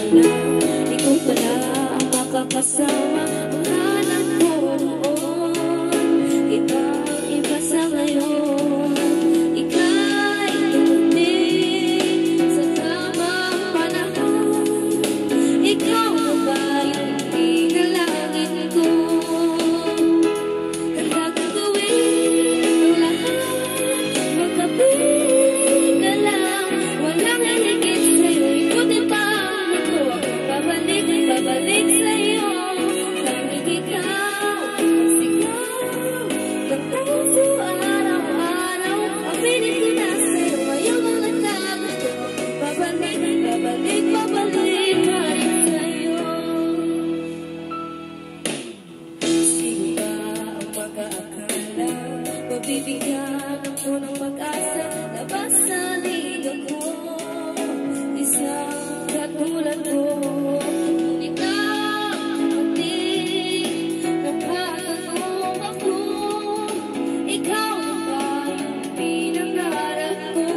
akala ikaw pala ang makakasama ang hanap ko noon. Ibang-iba sa ngayon, ika'y dumating sa tamang panahon. Ikaw na ba yung pinalangin ko? Handa kang gawin ang lahat, magkapiling ka lang. Walang higit sa'yo, ikutin pa ang mundo. Babalik sa'yo, tanging ikaw ang sigaw ng puso araw-araw. Ang pinig ko na sa'yo, ayaw mga tagot ko. Babalik pa rin sa'yo. Sino ba ang mag-aakala? Mabibigyan ako ng pag-asa, labas sa ligang ko. Isang katulad ko, ngunit ang ating nakatanong ako. Ikaw na ba yung pinangarap ko?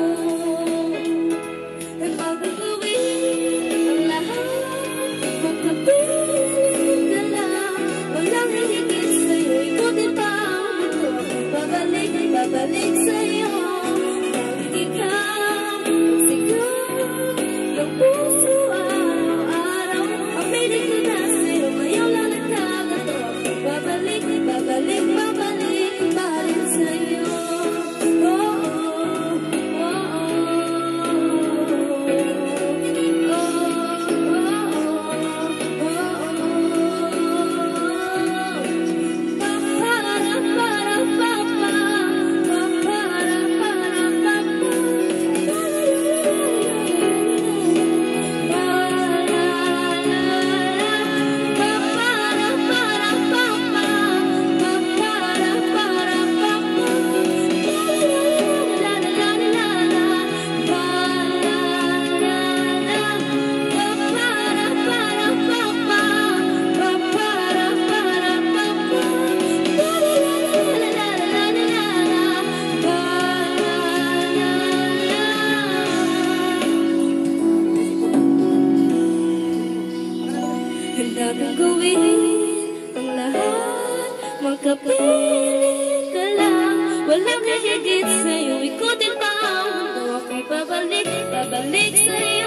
Nagpapagawin ang lahat, magkapiling ka lang. Walang higit sa'yo, ikutin pa ang mundo. Babalik sa'yo, tanging ikaw ang sigaw ng puso araw-araw. Ang pinig ko na sa'yo, ayaw lang nagkagato. Babalik pa rin sa'yo. Handa kang gawin ang lahat, magkapiling ka lang. Walang higit sa'yo, ikutin pa ang mundo. Ako'y babalik sa'yo.